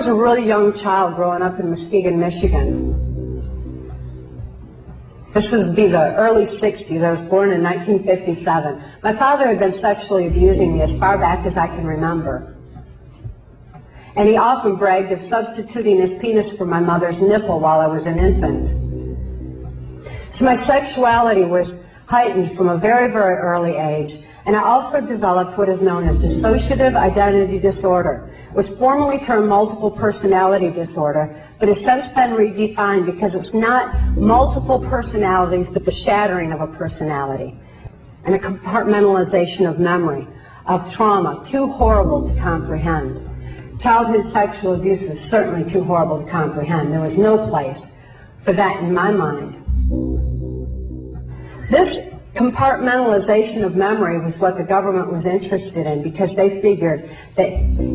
was a really young child growing up in Muskegon, Michigan. This would be the early 60s. I was born in 1957. My father had been sexually abusing me as far back as I can remember. And he often bragged of substituting his penis for my mother's nipple while I was an infant. So my sexuality was heightened from a very, very early age. And I also developed what is known as dissociative identity disorder. It was formerly termed multiple personality disorder, but has since been redefined because it's not multiple personalities, but the shattering of a personality and a compartmentalization of memory, of trauma, too horrible to comprehend. Childhood sexual abuse is certainly too horrible to comprehend. There was no place for that in my mind. This compartmentalization of memory was what the government was interested in, because they figured that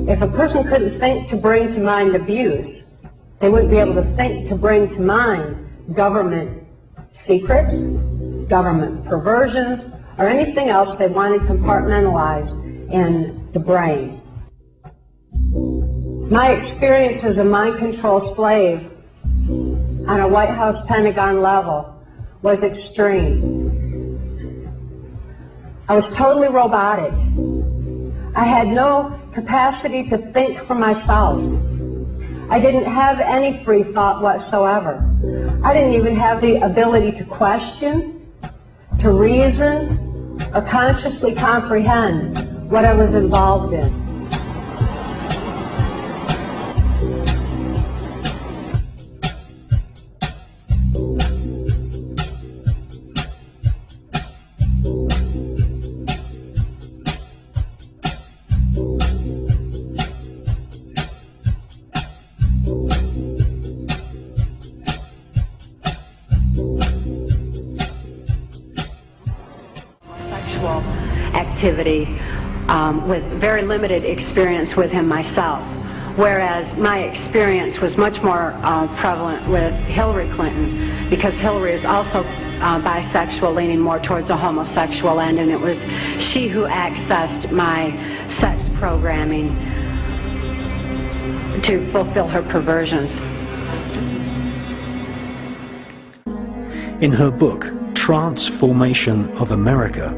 if a person couldn't think to bring to mind abuse, they wouldn't be able to think to bring to mind government secrets, government perversions, or anything else they wanted compartmentalized in the brain. My experience as a mind control slave on a White House Pentagon level was extreme. I was totally robotic. I had no capacity to think for myself. I didn't have any free thought whatsoever. I didn't even have the ability to question, to reason, or consciously comprehend what I was involved in. Activity with very limited experience with him myself, whereas my experience was much more prevalent with Hillary Clinton, because Hillary is also bisexual, leaning more towards a homosexual end, and it was she who accessed my sex programming to fulfill her perversions. In her book, Transformation of America,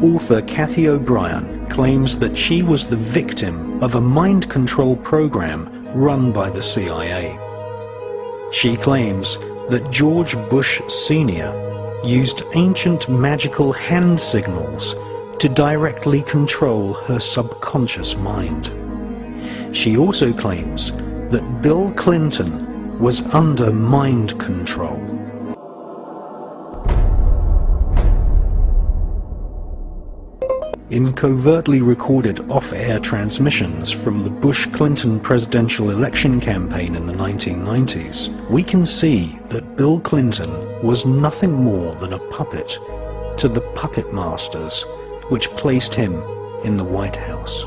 author Cathy O'Brien claims that she was the victim of a mind control program run by the CIA. She claims that George Bush Sr. used ancient magical hand signals to directly control her subconscious mind. She also claims that Bill Clinton was under mind control. In covertly recorded off-air transmissions from the Bush-Clinton presidential election campaign in the 1990s, we can see that Bill Clinton was nothing more than a puppet to the puppet masters which placed him in the White House.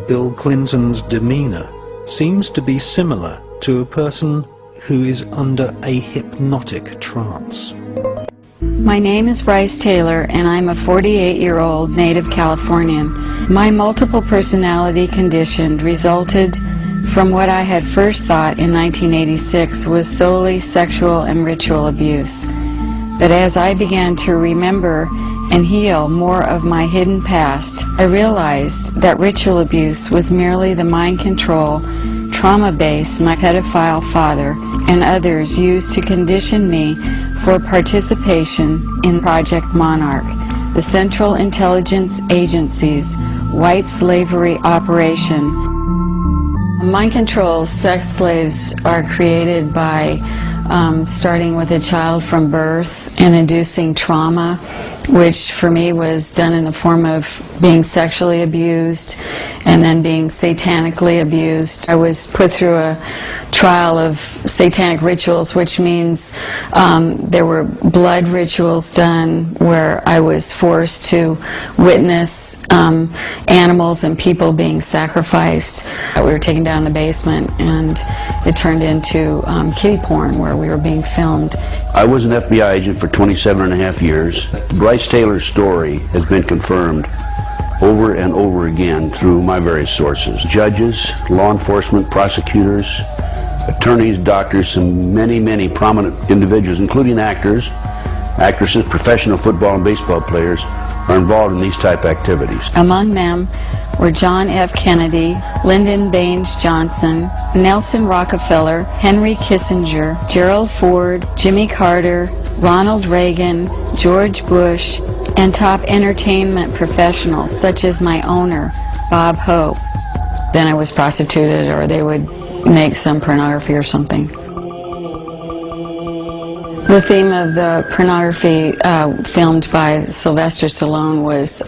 Bill Clinton's demeanor seems to be similar to a person who is under a hypnotic trance. My name is Bryce Taylor, and I'm a 48-year-old native Californian. My multiple personality condition resulted from what I had first thought in 1986 was solely sexual and ritual abuse. But as I began to remember and heal more of my hidden past, I realized that ritual abuse was merely the mind control, trauma base my pedophile father and others used to condition me for participation in Project Monarch, the Central Intelligence Agency's white slavery operation. Mind control sex slaves are created by starting with a child from birth and inducing trauma, which for me was done in the form of being sexually abused and then being satanically abused. I was put through a trial of satanic rituals, which means there were blood rituals done where I was forced to witness animals and people being sacrificed. We were taken down the basement and it turned into kiddie porn where we were being filmed. I was an FBI agent for 27 and a half years. Bryce Taylor's story has been confirmed over and over again through my various sources. Judges, law enforcement, prosecutors, attorneys, doctors, and many prominent individuals, including actors, actresses, professional football and baseball players, are involved in these type activities. Among them were John F. Kennedy, Lyndon Baines Johnson, Nelson Rockefeller, Henry Kissinger, Gerald Ford, Jimmy Carter, Ronald Reagan, George Bush, and top entertainment professionals such as my owner, Bob Hope. Then I was prostituted, or they would make some pornography or something. The theme of the pornography filmed by Sylvester Stallone was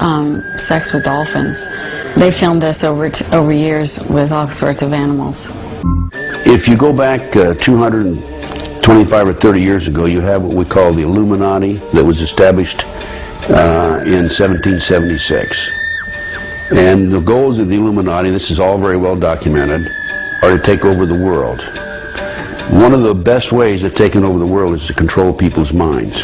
sex with dolphins. They filmed us over years with all sorts of animals. If you go back 225 or 30 years ago, you have what we call the Illuminati that was established in 1776. And the goals of the Illuminati, this is all very well documented, are to take over the world. One of the best ways of taking over the world is to control people's minds.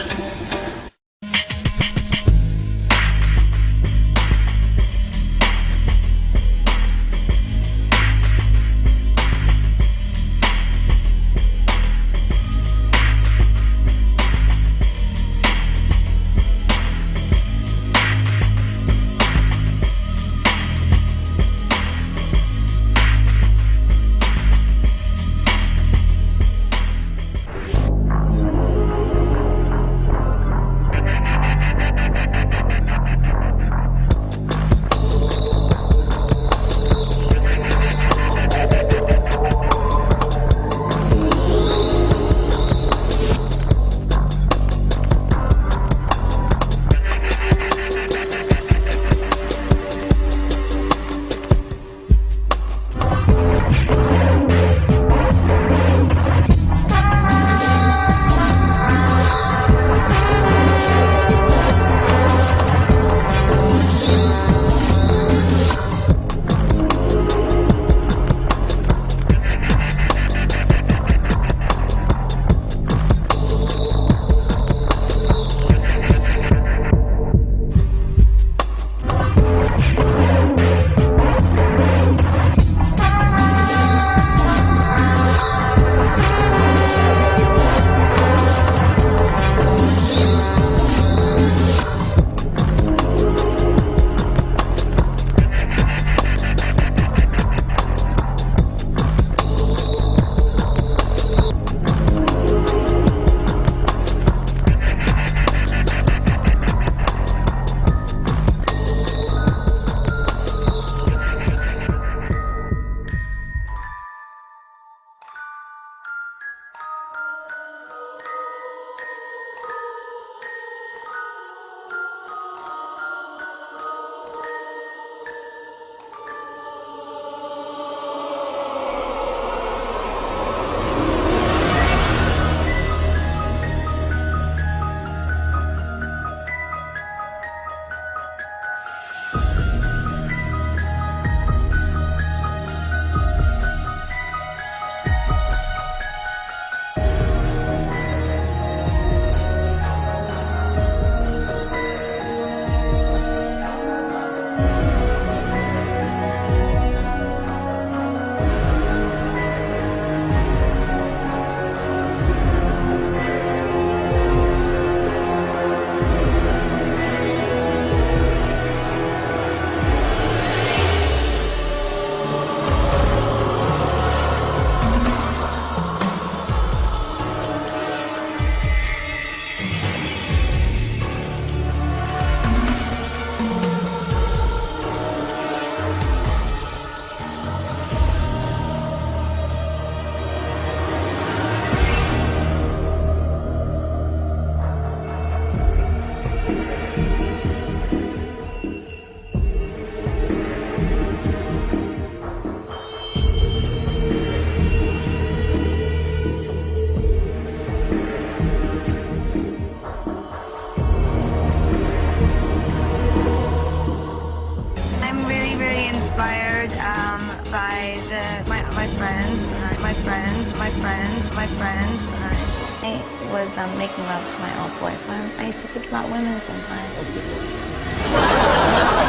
I was making love to my old boyfriend. I used to think about women sometimes.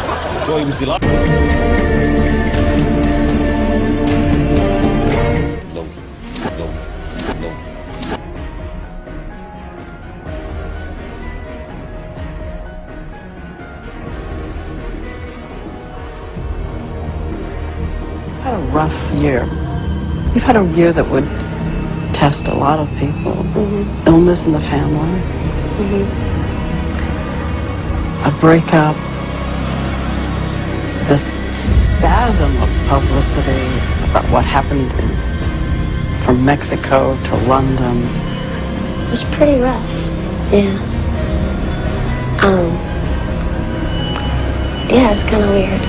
I'm sure he was delighted. No. Had a rough year. You've had a year that would test a lot of people. Mm-hmm. Illness in the family. Mm-hmm. A breakup. This spasm of publicity about what happened from Mexico to London. It was pretty rough. Yeah. Yeah, it's kind of weird.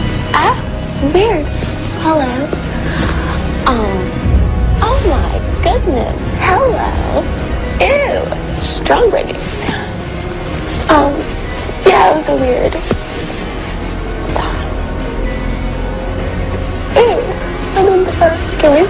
Weird. Hello. Oh my goodness. Hello. Ew. Strawberry. Yeah, it was a weird time. Ew. I mean, the first, can we